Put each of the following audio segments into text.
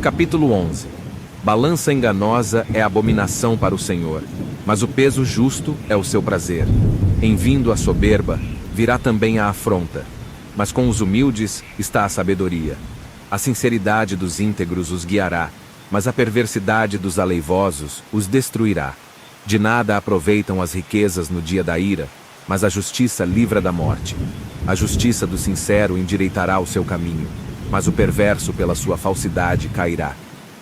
Capítulo 11. Balança enganosa é abominação para o Senhor, mas o peso justo é o seu prazer. Em vindo a soberba, virá também a afronta, mas com os humildes está a sabedoria. A sinceridade dos íntegros os guiará, mas a perversidade dos aleivosos os destruirá. De nada aproveitam as riquezas no dia da ira, mas a justiça livra da morte. A justiça do sincero endireitará o seu caminho, mas o perverso pela sua falsidade cairá.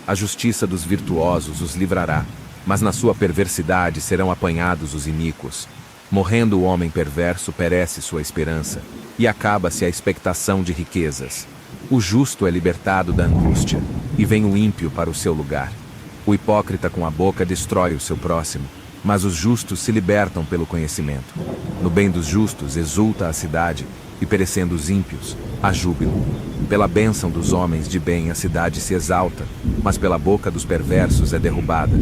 A justiça dos virtuosos os livrará, mas na sua perversidade serão apanhados os iníquos. Morrendo o homem perverso, perece sua esperança, e acaba-se a expectação de riquezas. O justo é libertado da angústia, e vem o ímpio para o seu lugar. O hipócrita com a boca destrói o seu próximo, mas os justos se libertam pelo conhecimento. No bem dos justos exulta a cidade, e perecendo os ímpios, há júbilo. Pela bênção dos homens de bem a cidade se exalta, mas pela boca dos perversos é derrubada.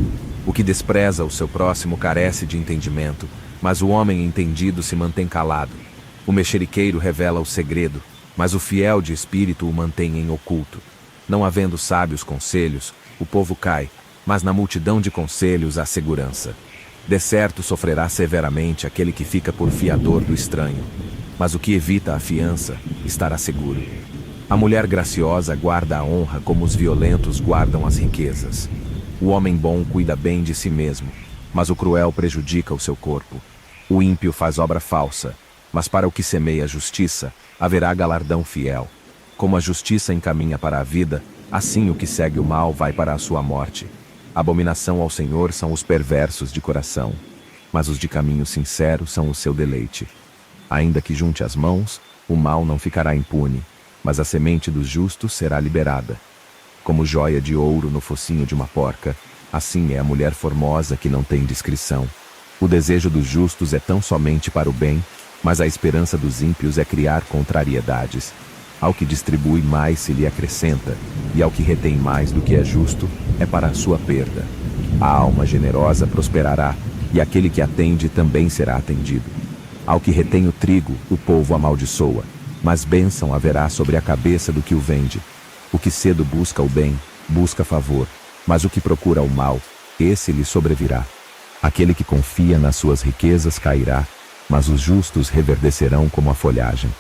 O que despreza o seu próximo carece de entendimento, mas o homem entendido se mantém calado. O mexeriqueiro revela o segredo, mas o fiel de espírito o mantém em oculto. Não havendo sábios conselhos, o povo cai, mas na multidão de conselhos há segurança. De certo sofrerá severamente aquele que fica por fiador do estranho, mas o que evita a fiança estará seguro. A mulher graciosa guarda a honra como os violentos guardam as riquezas. O homem bom cuida bem de si mesmo, mas o cruel prejudica o seu corpo. O ímpio faz obra falsa, mas para o que semeia a justiça, haverá galardão fiel. Como a justiça encaminha para a vida, assim o que segue o mal vai para a sua morte. Abominação ao Senhor são os perversos de coração, mas os de caminho sincero são o seu deleite. Ainda que junte as mãos, o mal não ficará impune, mas a semente dos justos será liberada. Como joia de ouro no focinho de uma porca, assim é a mulher formosa que não tem discrição. O desejo dos justos é tão somente para o bem, mas a esperança dos ímpios é criar contrariedades. Ao que distribui mais se lhe acrescenta, e ao que retém mais do que é justo, é para a sua perda. A alma generosa prosperará, e aquele que atende também será atendido. Ao que retém o trigo, o povo amaldiçoa, mas bênção haverá sobre a cabeça do que o vende. O que cedo busca o bem, busca favor, mas o que procura o mal, esse lhe sobrevirá. Aquele que confia nas suas riquezas cairá, mas os justos reverdecerão como a folhagem.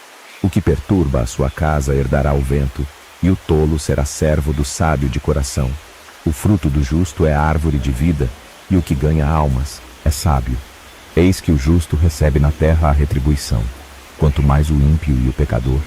O que perturba a sua casa herdará o vento, e o tolo será servo do sábio de coração. O fruto do justo é a árvore de vida, e o que ganha almas é sábio. Eis que o justo recebe na terra a retribuição, quanto mais o ímpio e o pecador.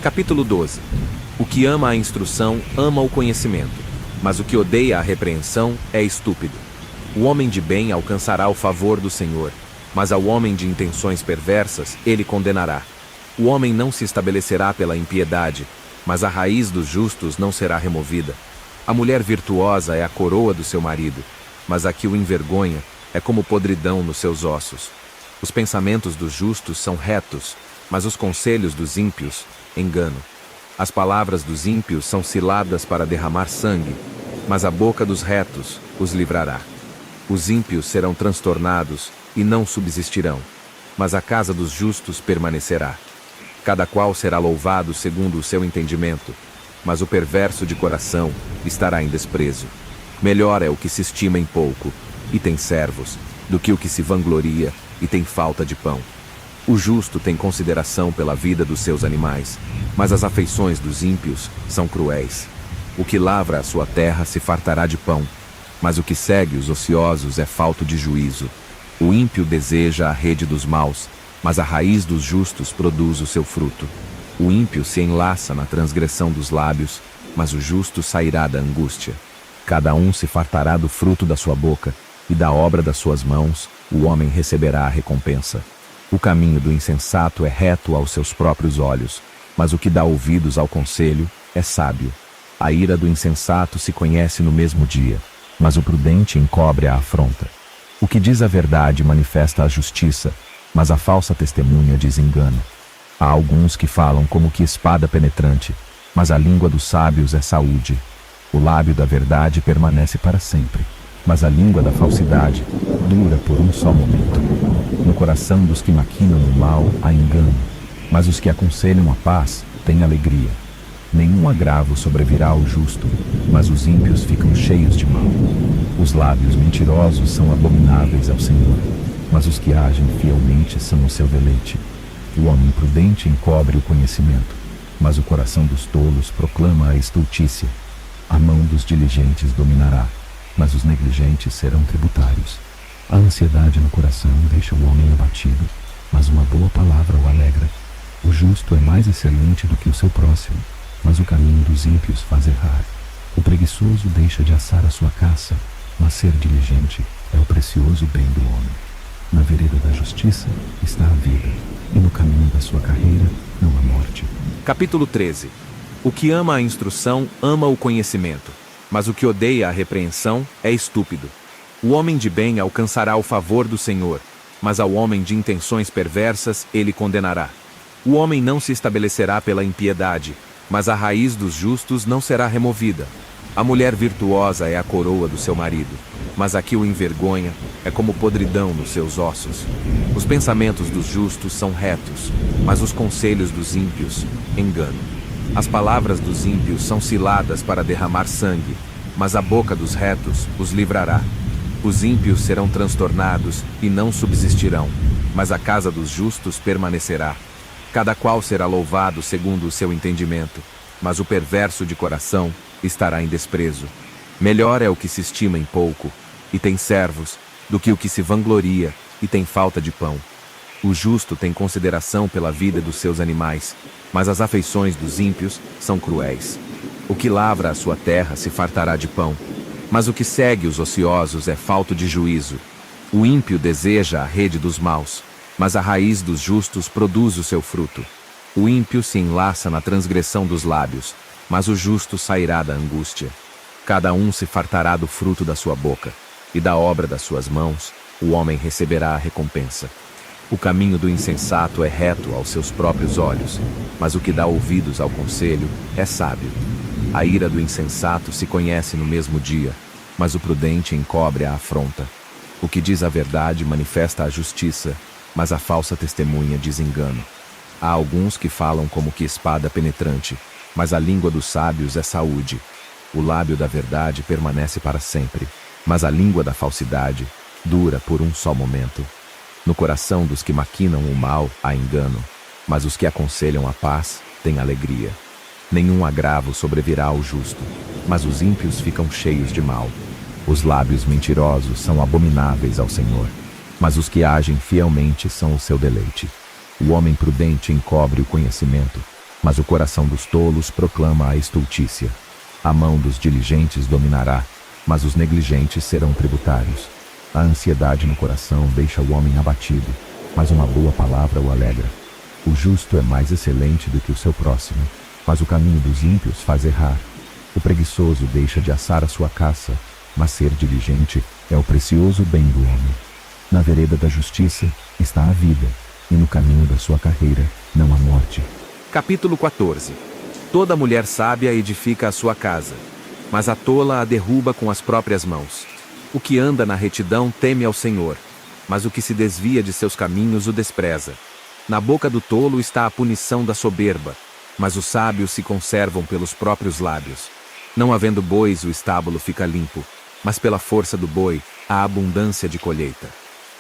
Capítulo 12. O que ama a instrução ama o conhecimento, mas o que odeia a repreensão é estúpido. O homem de bem alcançará o favor do Senhor, mas ao homem de intenções perversas ele condenará. O homem não se estabelecerá pela impiedade, mas a raiz dos justos não será removida. A mulher virtuosa é a coroa do seu marido, mas a que o envergonha é como podridão nos seus ossos. Os pensamentos dos justos são retos, mas os conselhos dos ímpios, engano. As palavras dos ímpios são ciladas para derramar sangue, mas a boca dos retos os livrará. Os ímpios serão transtornados e não subsistirão, mas a casa dos justos permanecerá. Cada qual será louvado segundo o seu entendimento, mas o perverso de coração estará em desprezo. Melhor é o que se estima em pouco, e tem servos, do que o que se vangloria e tem falta de pão. O justo tem consideração pela vida dos seus animais, mas as afeições dos ímpios são cruéis. O que lavra a sua terra se fartará de pão, mas o que segue os ociosos é falto de juízo. O ímpio deseja a rede dos maus, mas a raiz dos justos produz o seu fruto. O ímpio se enlaça na transgressão dos lábios, mas o justo sairá da angústia. Cada um se fartará do fruto da sua boca, e da obra das suas mãos o homem receberá a recompensa. O caminho do insensato é reto aos seus próprios olhos, mas o que dá ouvidos ao conselho é sábio. A ira do insensato se conhece no mesmo dia, mas o prudente encobre a afronta. O que diz a verdade manifesta a justiça, mas a falsa testemunha diz engano. Há alguns que falam como que espada penetrante, mas a língua dos sábios é saúde. O lábio da verdade permanece para sempre, mas a língua da falsidade dura por um só momento. No coração dos que maquinam o mal há engano, mas os que aconselham a paz têm alegria. Nenhum agravo sobrevirá ao justo, mas os ímpios ficam cheios de mal. Os lábios mentirosos são abomináveis ao Senhor, mas os que agem fielmente são o seu deleite. O homem prudente encobre o conhecimento, mas o coração dos tolos proclama a estultícia. A mão dos diligentes dominará, mas os negligentes serão tributários. A ansiedade no coração deixa o homem abatido, mas uma boa palavra o alegra. O justo é mais excelente do que o seu próximo, mas o caminho dos ímpios faz errar. O preguiçoso deixa de assar a sua caça, mas ser diligente é o precioso bem do homem. Na vereda da justiça está a vida, e no caminho da sua carreira não há morte. Capítulo 13. O que ama a instrução ama o conhecimento, mas o que odeia a repreensão é estúpido. O homem de bem alcançará o favor do Senhor, mas ao homem de intenções perversas ele condenará. O homem não se estabelecerá pela impiedade, mas a raiz dos justos não será removida. A mulher virtuosa é a coroa do seu marido, mas a que o envergonha é como podridão nos seus ossos. Os pensamentos dos justos são retos, mas os conselhos dos ímpios, engano. As palavras dos ímpios são ciladas para derramar sangue, mas a boca dos retos os livrará. Os ímpios serão transtornados e não subsistirão, mas a casa dos justos permanecerá. Cada qual será louvado segundo o seu entendimento, mas o perverso de coração estará em desprezo. Melhor é o que se estima em pouco, e tem servos, do que o que se vangloria, e tem falta de pão. O justo tem consideração pela vida dos seus animais, mas as afeições dos ímpios são cruéis. O que lavra a sua terra se fartará de pão, mas o que segue os ociosos é falto de juízo. O ímpio deseja a rede dos maus, mas a raiz dos justos produz o seu fruto. O ímpio se enlaça na transgressão dos lábios, mas o justo sairá da angústia. Cada um se fartará do fruto da sua boca, e da obra das suas mãos o homem receberá a recompensa. O caminho do insensato é reto aos seus próprios olhos, mas o que dá ouvidos ao conselho é sábio. A ira do insensato se conhece no mesmo dia, mas o prudente encobre a afronta. O que diz a verdade manifesta a justiça, mas a falsa testemunha diz engano. Há alguns que falam como que espada penetrante, mas a língua dos sábios é saúde. O lábio da verdade permanece para sempre, mas a língua da falsidade dura por um só momento. No coração dos que maquinam o mal há engano, mas os que aconselham a paz têm alegria. Nenhum agravo sobrevirá ao justo, mas os ímpios ficam cheios de mal. Os lábios mentirosos são abomináveis ao Senhor, mas os que agem fielmente são o seu deleite. O homem prudente encobre o conhecimento, mas o coração dos tolos proclama a estultícia. A mão dos diligentes dominará, mas os negligentes serão tributários. A ansiedade no coração deixa o homem abatido, mas uma boa palavra o alegra. O justo é mais excelente do que o seu próximo, mas o caminho dos ímpios faz errar. O preguiçoso deixa de assar a sua caça, mas ser diligente é o precioso bem do homem. Na vereda da justiça está a vida, e no caminho da sua carreira não há morte. Capítulo 14. Toda mulher sábia edifica a sua casa, mas a tola a derruba com as próprias mãos. O que anda na retidão teme ao Senhor, mas o que se desvia de seus caminhos o despreza. Na boca do tolo está a punição da soberba, mas os sábios se conservam pelos próprios lábios. Não havendo bois, o estábulo fica limpo, mas pela força do boi há abundância de colheita.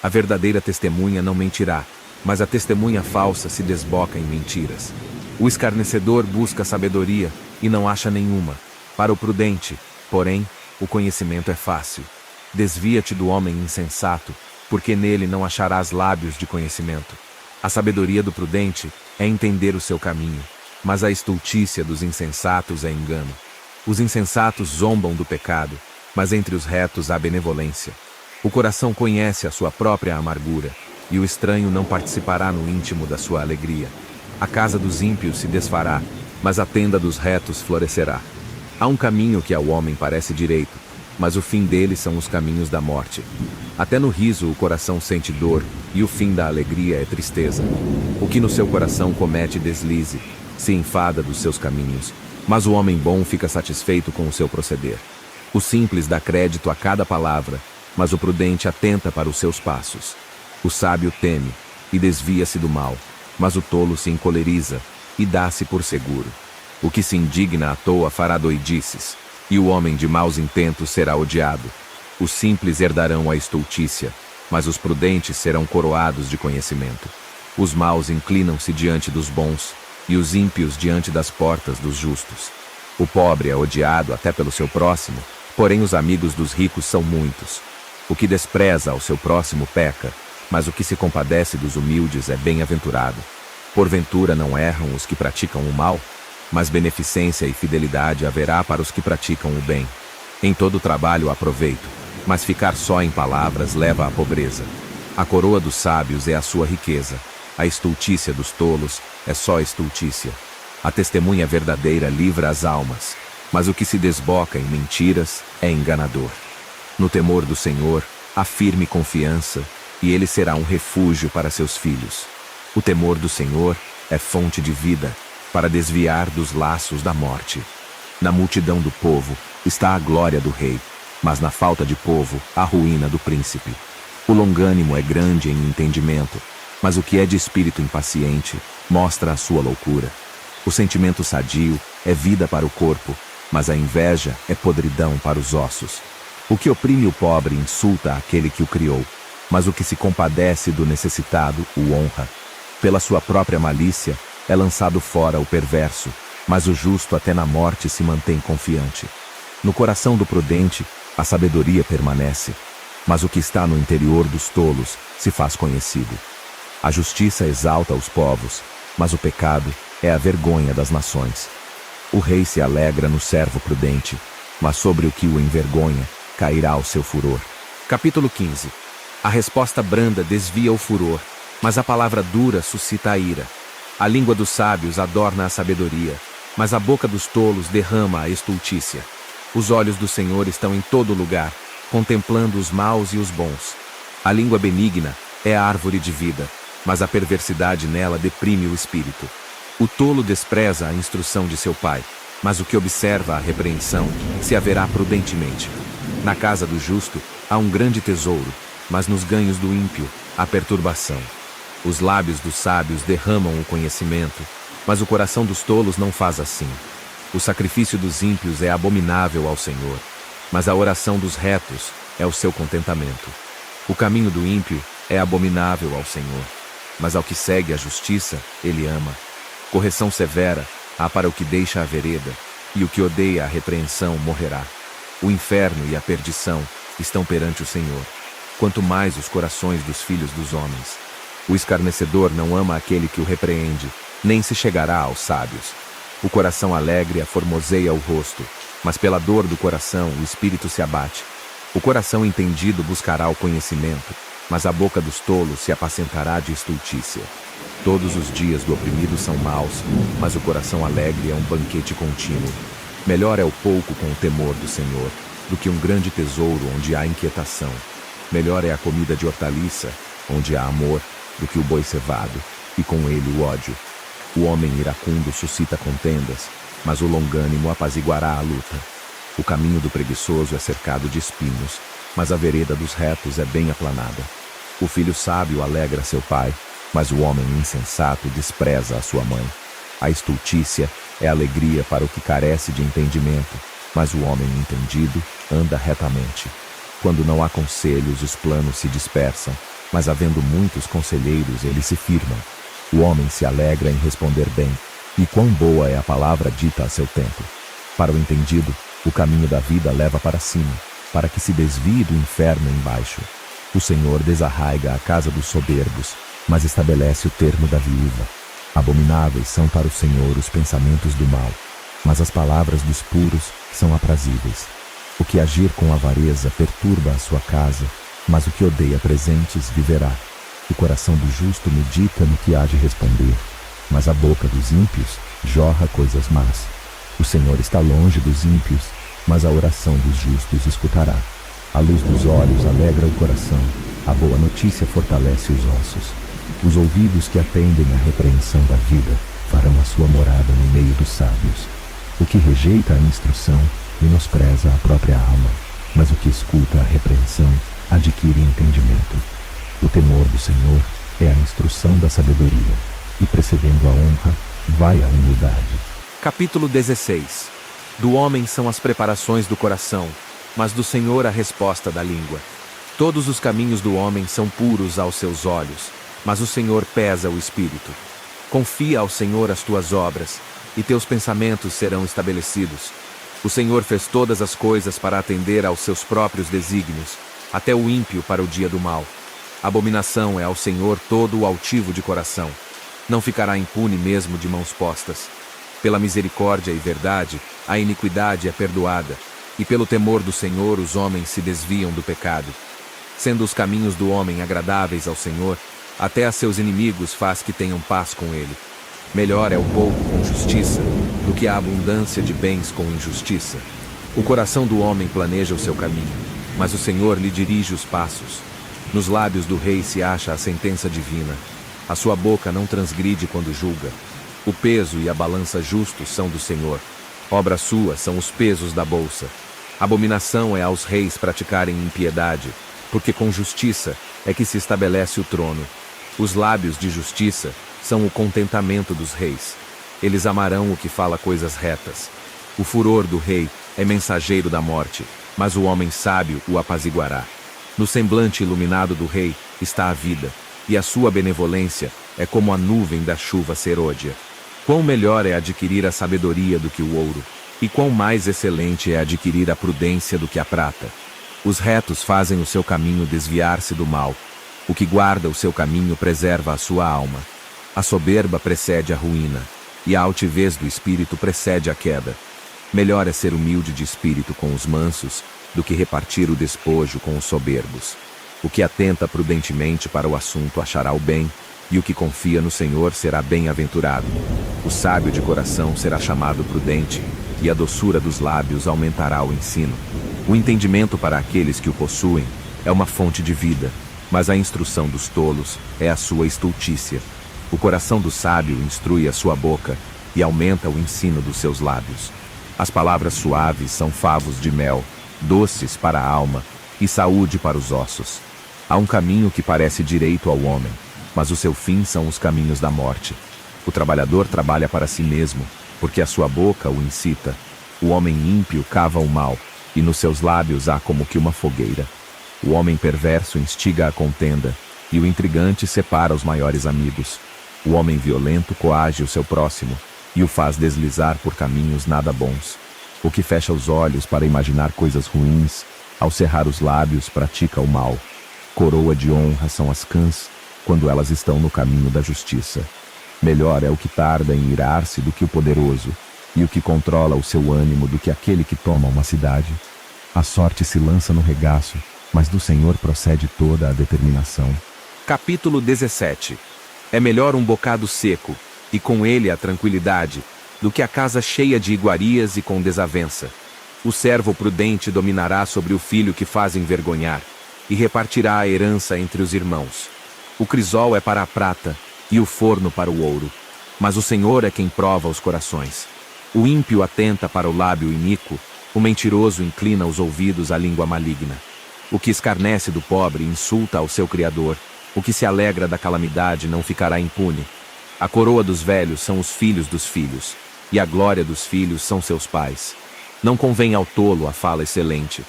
A verdadeira testemunha não mentirá, mas a testemunha falsa se desboca em mentiras. O escarnecedor busca sabedoria e não acha nenhuma. Para o prudente, porém, o conhecimento é fácil. Desvia-te do homem insensato, porque nele não acharás lábios de conhecimento. A sabedoria do prudente é entender o seu caminho, mas a estultícia dos insensatos é engano. Os insensatos zombam do pecado, mas entre os retos há benevolência. O coração conhece a sua própria amargura, e o estranho não participará no íntimo da sua alegria. A casa dos ímpios se desfará, mas a tenda dos retos florescerá. Há um caminho que ao homem parece direito, mas o fim dele são os caminhos da morte. Até no riso o coração sente dor, e o fim da alegria é tristeza. O que no seu coração comete deslize, se enfada dos seus caminhos, mas o homem bom fica satisfeito com o seu proceder. O simples dá crédito a cada palavra, mas o prudente atenta para os seus passos. O sábio teme, e desvia-se do mal, mas o tolo se encoleriza, e dá-se por seguro. O que se indigna à toa fará doidices, e o homem de maus intentos será odiado. Os simples herdarão a estultícia, mas os prudentes serão coroados de conhecimento. Os maus inclinam-se diante dos bons, e os ímpios diante das portas dos justos. O pobre é odiado até pelo seu próximo, porém os amigos dos ricos são muitos. O que despreza ao seu próximo peca, mas o que se compadece dos humildes é bem-aventurado. Porventura não erram os que praticam o mal, mas beneficência e fidelidade haverá para os que praticam o bem. Em todo trabalho há proveito, mas ficar só em palavras leva à pobreza. A coroa dos sábios é a sua riqueza, a estultícia dos tolos é só estultícia. A testemunha verdadeira livra as almas, mas o que se desboca em mentiras é enganador. No temor do Senhor há firme confiança, e ele será um refúgio para seus filhos. O temor do Senhor é fonte de vida, para desviar dos laços da morte. Na multidão do povo está a glória do rei, mas na falta de povo a ruína do príncipe. O longânimo é grande em entendimento, mas o que é de espírito impaciente mostra a sua loucura. O sentimento sadio é vida para o corpo, mas a inveja é podridão para os ossos. O que oprime o pobre insulta aquele que o criou, mas o que se compadece do necessitado o honra. Pela sua própria malícia é lançado fora o perverso, mas o justo até na morte se mantém confiante. No coração do prudente a sabedoria permanece, mas o que está no interior dos tolos se faz conhecido. A justiça exalta os povos, mas o pecado é a vergonha das nações. O rei se alegra no servo prudente, mas sobre o que o envergonha cairá o seu furor. Capítulo 15. A resposta branda desvia o furor, mas a palavra dura suscita a ira. A língua dos sábios adorna a sabedoria, mas a boca dos tolos derrama a estultícia. Os olhos do Senhor estão em todo lugar, contemplando os maus e os bons. A língua benigna é a árvore de vida, mas a perversidade nela deprime o espírito. O tolo despreza a instrução de seu pai, mas o que observa a repreensão se haverá prudentemente. Na casa do justo há um grande tesouro, mas nos ganhos do ímpio há perturbação. Os lábios dos sábios derramam o conhecimento, mas o coração dos tolos não faz assim. O sacrifício dos ímpios é abominável ao Senhor, mas a oração dos retos é o seu contentamento. O caminho do ímpio é abominável ao Senhor, mas ao que segue a justiça, ele ama. Correção severa há para o que deixa a vereda, e o que odeia a repreensão morrerá. O inferno e a perdição estão perante o Senhor, quanto mais os corações dos filhos dos homens. O escarnecedor não ama aquele que o repreende, nem se chegará aos sábios. O coração alegre aformoseia o rosto, mas pela dor do coração o espírito se abate. O coração entendido buscará o conhecimento, mas a boca dos tolos se apacentará de estultícia. Todos os dias do oprimido são maus, mas o coração alegre é um banquete contínuo. Melhor é o pouco com o temor do Senhor, do que um grande tesouro onde há inquietação. Melhor é a comida de hortaliça, onde há amor, do que o boi cevado, e com ele o ódio. O homem iracundo suscita contendas, mas o longânimo apaziguará a luta. O caminho do preguiçoso é cercado de espinhos, mas a vereda dos retos é bem aplanada. O filho sábio alegra seu pai, mas o homem insensato despreza a sua mãe. A estultícia é alegria para o que carece de entendimento, mas o homem entendido anda retamente. Quando não há conselhos, os planos se dispersam, mas havendo muitos conselheiros, eles se firmam. O homem se alegra em responder bem, e quão boa é a palavra dita a seu tempo. Para o entendido, o caminho da vida leva para cima, para que se desvie do inferno embaixo. O Senhor desarraiga a casa dos soberbos, mas estabelece o termo da viúva. Abomináveis são para o Senhor os pensamentos do mal, mas as palavras dos puros são aprazíveis. O que agir com avareza perturba a sua casa, mas o que odeia presentes viverá. O coração do justo medita no que há de responder, mas a boca dos ímpios jorra coisas más. O Senhor está longe dos ímpios, mas a oração dos justos escutará. A luz dos olhos alegra o coração, a boa notícia fortalece os ossos. Os ouvidos que atendem à repreensão da vida farão a sua morada no meio dos sábios. O que rejeita a instrução menospreza a própria alma, mas o que escuta a repreensão adquire entendimento. O temor do Senhor é a instrução da sabedoria, e precedendo a honra, vai a humildade. Capítulo 16. Do homem são as preparações do coração, mas do Senhor a resposta da língua. Todos os caminhos do homem são puros aos seus olhos, mas o Senhor pesa o espírito. Confia ao Senhor as tuas obras, e teus pensamentos serão estabelecidos. O Senhor fez todas as coisas para atender aos seus próprios desígnios, até o ímpio para o dia do mal. Abominação é ao Senhor todo o altivo de coração. Não ficará impune mesmo de mãos postas. Pela misericórdia e verdade, a iniquidade é perdoada, e pelo temor do Senhor os homens se desviam do pecado. Sendo os caminhos do homem agradáveis ao Senhor, até a seus inimigos faz que tenham paz com ele. Melhor é o pouco com justiça, do que a abundância de bens com injustiça. O coração do homem planeja o seu caminho, mas o Senhor lhe dirige os passos. Nos lábios do rei se acha a sentença divina. A sua boca não transgride quando julga. O peso e a balança justos são do Senhor. Obra sua são os pesos da bolsa. Abominação é aos reis praticarem impiedade, porque com justiça é que se estabelece o trono. Os lábios de justiça são o contentamento dos reis. Eles amarão o que fala coisas retas. O furor do rei é mensageiro da morte, mas o homem sábio o apaziguará. No semblante iluminado do rei está a vida, e a sua benevolência é como a nuvem da chuva serôdia. Quão melhor é adquirir a sabedoria do que o ouro, e quão mais excelente é adquirir a prudência do que a prata. Os retos fazem o seu caminho desviar-se do mal. O que guarda o seu caminho preserva a sua alma. A soberba precede a ruína, e a altivez do espírito precede a queda. Melhor é ser humilde de espírito com os mansos, do que repartir o despojo com os soberbos. O que atenta prudentemente para o assunto achará o bem, e o que confia no Senhor será bem-aventurado. O sábio de coração será chamado prudente, e a doçura dos lábios aumentará o ensino. O entendimento para aqueles que o possuem é uma fonte de vida, mas a instrução dos tolos é a sua estultícia. O coração do sábio instrui a sua boca, e aumenta o ensino dos seus lábios. As palavras suaves são favos de mel, doces para a alma, e saúde para os ossos. Há um caminho que parece direito ao homem, mas o seu fim são os caminhos da morte. O trabalhador trabalha para si mesmo, porque a sua boca o incita. O homem ímpio cava o mal, e nos seus lábios há como que uma fogueira. O homem perverso instiga a contenda, e o intrigante separa os maiores amigos. O homem violento coage o seu próximo, e o faz deslizar por caminhos nada bons. O que fecha os olhos para imaginar coisas ruins, ao cerrar os lábios pratica o mal. Coroa de honra são as cãs, quando elas estão no caminho da justiça. Melhor é o que tarda em irar-se do que o poderoso, e o que controla o seu ânimo do que aquele que toma uma cidade. A sorte se lança no regaço, mas do Senhor procede toda a determinação. Capítulo 17. É melhor um bocado seco, e com ele a tranquilidade, do que a casa cheia de iguarias e com desavença. O servo prudente dominará sobre o filho que faz envergonhar, e repartirá a herança entre os irmãos. O crisol é para a prata, e o forno para o ouro. Mas o Senhor é quem prova os corações. O ímpio atenta para o lábio iníquo, o mentiroso inclina os ouvidos à língua maligna. O que escarnece do pobre insulta ao seu Criador. O que se alegra da calamidade não ficará impune. A coroa dos velhos são os filhos dos filhos, e a glória dos filhos são seus pais. Não convém ao tolo a fala excelente,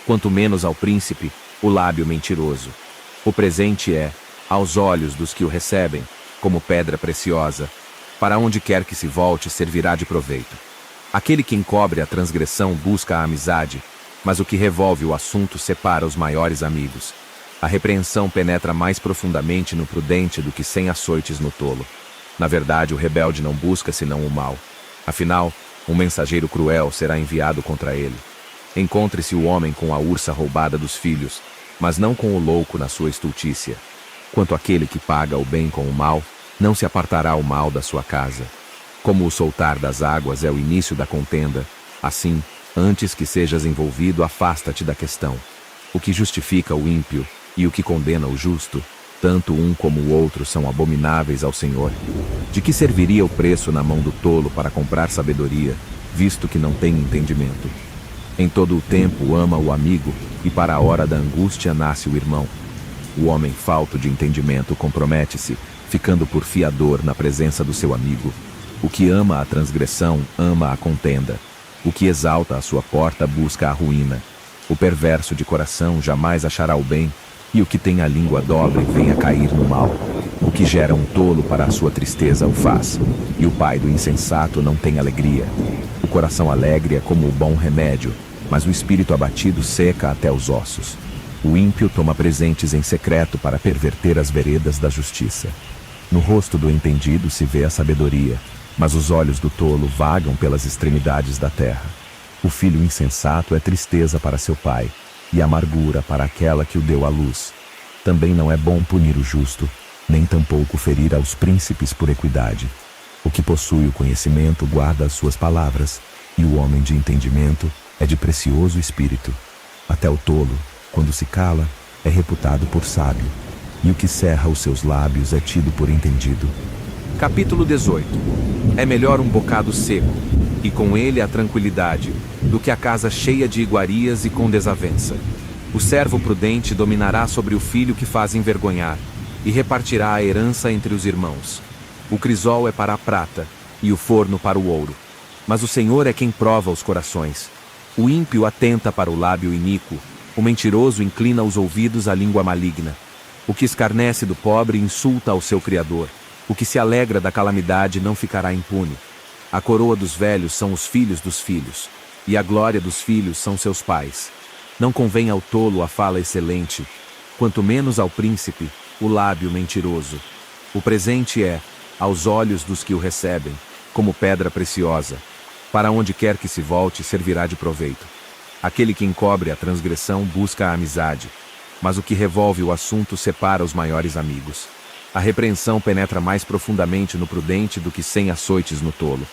quanto menos ao príncipe o lábio mentiroso. O presente é, aos olhos dos que o recebem, como pedra preciosa. Para onde quer que se volte, servirá de proveito. Aquele que encobre a transgressão busca a amizade, mas o que revolve o assunto separa os maiores amigos. A repreensão penetra mais profundamente no prudente do que 100 açoites no tolo. Na verdade, o rebelde não busca senão o mal. Afinal, um mensageiro cruel será enviado contra ele. Encontre-se o homem com a ursa roubada dos filhos, mas não com o louco na sua estultícia. Quanto àquele que paga o bem com o mal, não se apartará o mal da sua casa. Como o soltar das águas é o início da contenda, assim, antes que sejas envolvido, afasta-te da questão. O que justifica o ímpio e o que condena o justo, tanto um como o outro são abomináveis ao Senhor. De que serviria o preço na mão do tolo para comprar sabedoria, visto que não tem entendimento? Em todo o tempo ama o amigo, e para a hora da angústia nasce o irmão. O homem falto de entendimento compromete-se, ficando por fiador na presença do seu amigo. O que ama a transgressão, ama a contenda. O que exalta a sua porta busca a ruína. O perverso de coração jamais achará o bem, e o que tem a língua dobre vem a cair no mal. O que gera um tolo para a sua tristeza o faz, e o pai do insensato não tem alegria. O coração alegre é como o bom remédio, mas o espírito abatido seca até os ossos. O ímpio toma presentes em secreto para perverter as veredas da justiça. No rosto do entendido se vê a sabedoria, mas os olhos do tolo vagam pelas extremidades da terra. O filho insensato é tristeza para seu pai, e amargura para aquela que o deu à luz. Também não é bom punir o justo, nem tampouco ferir aos príncipes por equidade. O que possui o conhecimento guarda as suas palavras, e o homem de entendimento é de precioso espírito. Até o tolo, quando se cala, é reputado por sábio, e o que cerra os seus lábios é tido por entendido. Capítulo 18. É melhor um bocado seco, e com ele a tranquilidade, do que a casa cheia de iguarias e com desavença. O servo prudente dominará sobre o filho que faz envergonhar, e repartirá a herança entre os irmãos. O crisol é para a prata, e o forno para o ouro. Mas o Senhor é quem prova os corações. O ímpio atenta para o lábio iníquo, o mentiroso inclina os ouvidos à língua maligna. O que escarnece do pobre insulta ao seu Criador. O que se alegra da calamidade não ficará impune. A coroa dos velhos são os filhos dos filhos, e a glória dos filhos são seus pais. Não convém ao tolo a fala excelente, quanto menos ao príncipe o lábio mentiroso. O presente é, aos olhos dos que o recebem, como pedra preciosa. Para onde quer que se volte, servirá de proveito. Aquele que encobre a transgressão busca a amizade, mas o que revolve o assunto separa os maiores amigos. A repreensão penetra mais profundamente no prudente do que 100 açoites no tolo.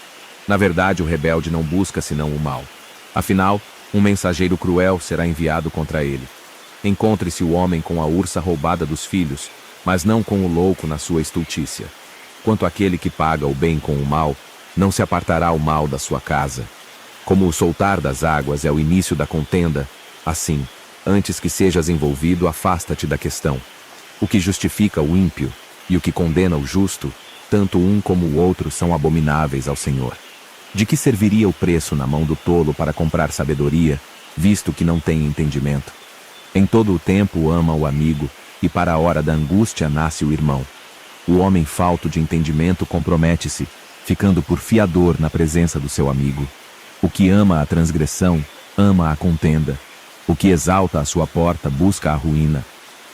Na verdade, o rebelde não busca senão o mal. Afinal, um mensageiro cruel será enviado contra ele. Encontre-se o homem com a ursa roubada dos filhos, mas não com o louco na sua estultícia. Quanto àquele que paga o bem com o mal, não se apartará o mal da sua casa. Como o soltar das águas é o início da contenda, assim, antes que sejas envolvido, afasta-te da questão. O que justifica o ímpio e o que condena o justo, tanto um como o outro são abomináveis ao Senhor. De que serviria o preço na mão do tolo para comprar sabedoria, visto que não tem entendimento? Em todo o tempo ama o amigo, e para a hora da angústia nasce o irmão. O homem falto de entendimento compromete-se, ficando por fiador na presença do seu amigo. O que ama a transgressão, ama a contenda. O que exalta a sua porta busca a ruína.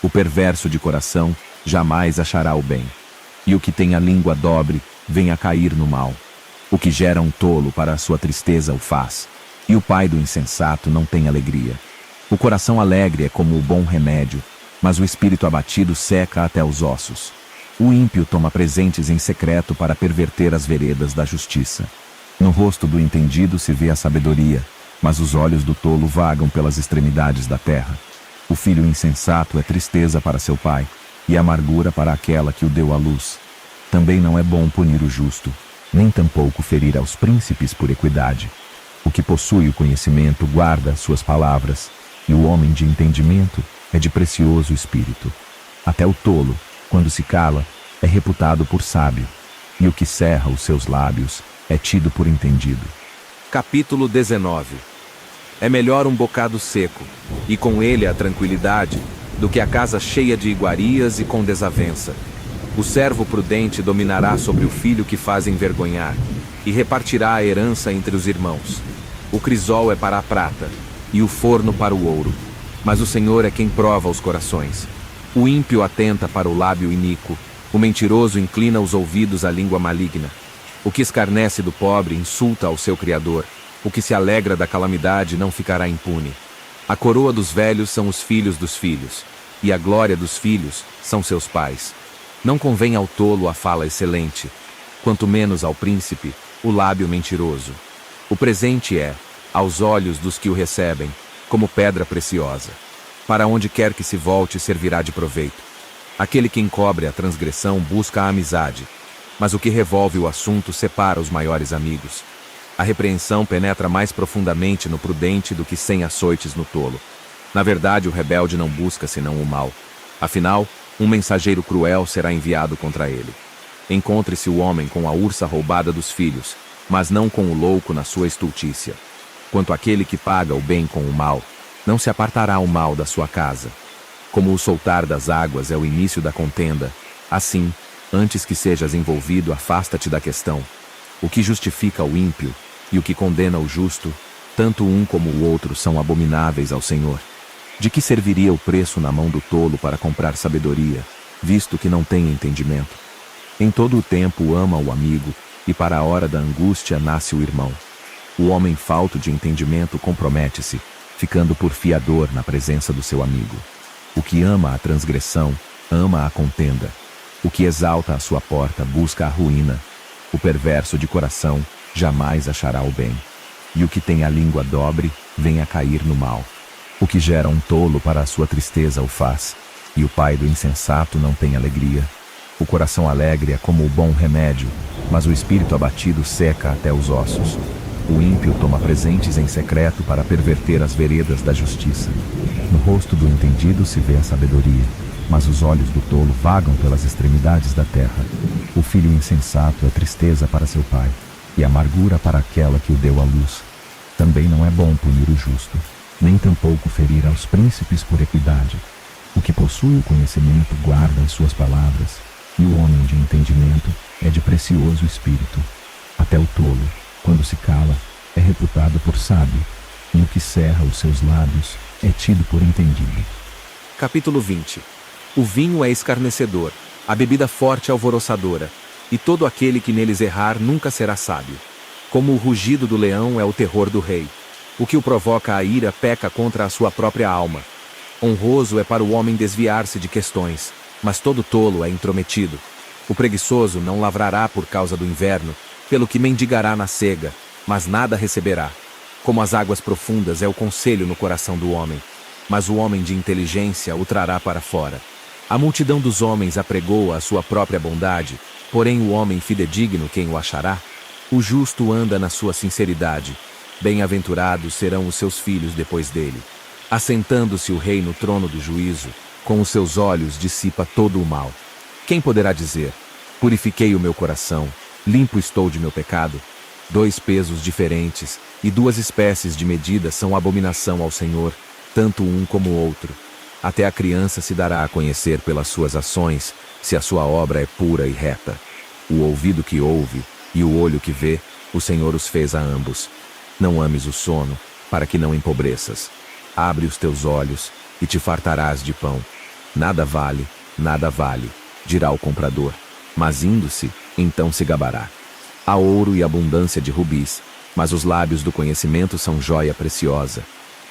O perverso de coração jamais achará o bem. E o que tem a língua dobre, vem a cair no mal. O que gera um tolo para a sua tristeza o faz, e o pai do insensato não tem alegria. O coração alegre é como o bom remédio, mas o espírito abatido seca até os ossos. O ímpio toma presentes em secreto para perverter as veredas da justiça. No rosto do entendido se vê a sabedoria, mas os olhos do tolo vagam pelas extremidades da terra. O filho insensato é tristeza para seu pai, e amargura para aquela que o deu à luz. Também não é bom punir o justo, nem tampouco ferir aos príncipes por equidade. O que possui o conhecimento guarda as suas palavras, e o homem de entendimento é de precioso espírito. Até o tolo, quando se cala, é reputado por sábio, e o que cerra os seus lábios é tido por entendido. Capítulo 19. É melhor um bocado seco, e com ele a tranquilidade, do que a casa cheia de iguarias e com desavença. O servo prudente dominará sobre o filho que faz envergonhar, e repartirá a herança entre os irmãos. O crisol é para a prata, e o forno para o ouro. Mas o Senhor é quem prova os corações. O ímpio atenta para o lábio iníquo, o mentiroso inclina os ouvidos à língua maligna. O que escarnece do pobre insulta ao seu Criador. O que se alegra da calamidade não ficará impune. A coroa dos velhos são os filhos dos filhos, e a glória dos filhos são seus pais. Não convém ao tolo a fala excelente, quanto menos ao príncipe o lábio mentiroso. O presente é, aos olhos dos que o recebem, como pedra preciosa. Para onde quer que se volte, servirá de proveito. Aquele que encobre a transgressão busca a amizade, mas o que revolve o assunto separa os maiores amigos. A repreensão penetra mais profundamente no prudente do que 100 açoites no tolo. Na verdade, o rebelde não busca senão o mal. Afinal, um mensageiro cruel será enviado contra ele. Encontre-se o homem com a ursa roubada dos filhos, mas não com o louco na sua estultícia. Quanto àquele que paga o bem com o mal, não se apartará o mal da sua casa. Como o soltar das águas é o início da contenda, assim, antes que sejas envolvido, afasta-te da questão. O que justifica o ímpio e o que condena o justo, tanto um como o outro são abomináveis ao Senhor. De que serviria o preço na mão do tolo para comprar sabedoria, visto que não tem entendimento? Em todo o tempo ama o amigo, e para a hora da angústia nasce o irmão. O homem falto de entendimento compromete-se, ficando por fiador na presença do seu amigo. O que ama a transgressão, ama a contenda. O que exalta a sua porta busca a ruína. O perverso de coração jamais achará o bem. E o que tem a língua dobre, vem a cair no mal. O que gera um tolo para a sua tristeza o faz, e o pai do insensato não tem alegria. O coração alegre é como o bom remédio, mas o espírito abatido seca até os ossos. O ímpio toma presentes em secreto para perverter as veredas da justiça. No rosto do entendido se vê a sabedoria, mas os olhos do tolo vagam pelas extremidades da terra. O filho insensato é tristeza para seu pai, e amargura para aquela que o deu à luz. Também não é bom punir o justo, nem tampouco ferir aos príncipes por equidade. O que possui o conhecimento guarda as suas palavras, e o homem de entendimento é de precioso espírito. Até o tolo, quando se cala, é reputado por sábio, e o que cerra os seus lábios é tido por entendido. Capítulo 20. O vinho é escarnecedor, a bebida forte é alvoroçadora, e todo aquele que neles errar nunca será sábio. Como o rugido do leão é o terror do rei. O que o provoca a ira peca contra a sua própria alma. Honroso é para o homem desviar-se de questões, mas todo tolo é intrometido. O preguiçoso não lavrará por causa do inverno, pelo que mendigará na cega, mas nada receberá. Como as águas profundas é o conselho no coração do homem, mas o homem de inteligência o trará para fora. A multidão dos homens apregoa a sua própria bondade, porém o homem fidedigno quem o achará? O justo anda na sua sinceridade, bem-aventurados serão os seus filhos depois dele. Assentando-se o rei no trono do juízo, com os seus olhos dissipa todo o mal. Quem poderá dizer, purifiquei o meu coração, limpo estou de meu pecado? 2 pesos diferentes e 2 espécies de medida são abominação ao Senhor, tanto um como o outro. Até a criança se dará a conhecer pelas suas ações, se a sua obra é pura e reta. O ouvido que ouve e o olho que vê, o Senhor os fez a ambos. Não ames o sono, para que não empobreças. Abre os teus olhos e te fartarás de pão. Nada vale, dirá o comprador, mas indo-se, então se gabará. Há ouro e abundância de rubis, mas os lábios do conhecimento são joia preciosa.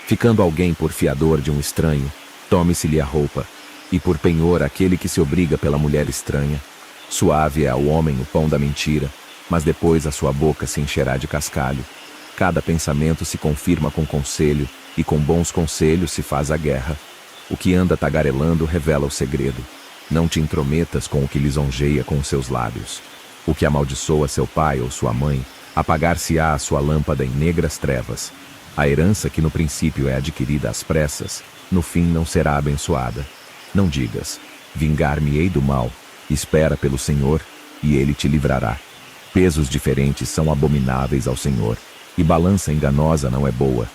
Ficando alguém por fiador de um estranho, tome-se-lhe a roupa, e por penhor aquele que se obriga pela mulher estranha. Suave é ao homem o pão da mentira, mas depois a sua boca se encherá de cascalho. Cada pensamento se confirma com conselho, e com bons conselhos se faz a guerra. O que anda tagarelando revela o segredo. Não te intrometas com o que lisonjeia com os seus lábios. O que amaldiçoa seu pai ou sua mãe, apagar-se-á a sua lâmpada em negras trevas. A herança que no princípio é adquirida às pressas, no fim não será abençoada. Não digas, vingar-me-ei do mal, espera pelo Senhor, e ele te livrará. Pesos diferentes são abomináveis ao Senhor, e balança enganosa não é boa.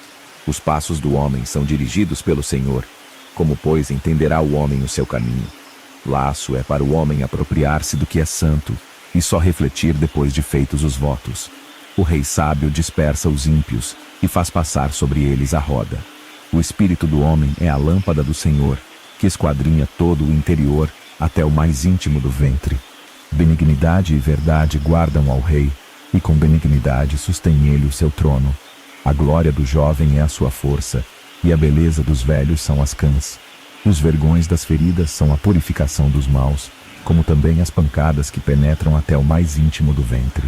Os passos do homem são dirigidos pelo Senhor. Como, pois, entenderá o homem o seu caminho? Laço é para o homem apropriar-se do que é santo, e só refletir depois de feitos os votos. O rei sábio dispersa os ímpios, e faz passar sobre eles a roda. O espírito do homem é a lâmpada do Senhor, que esquadrinha todo o interior, até o mais íntimo do ventre. Benignidade e verdade guardam ao rei, e com benignidade sustém ele o seu trono. A glória do jovem é a sua força, e a beleza dos velhos são as cãs. Os vergões das feridas são a purificação dos maus, como também as pancadas que penetram até o mais íntimo do ventre.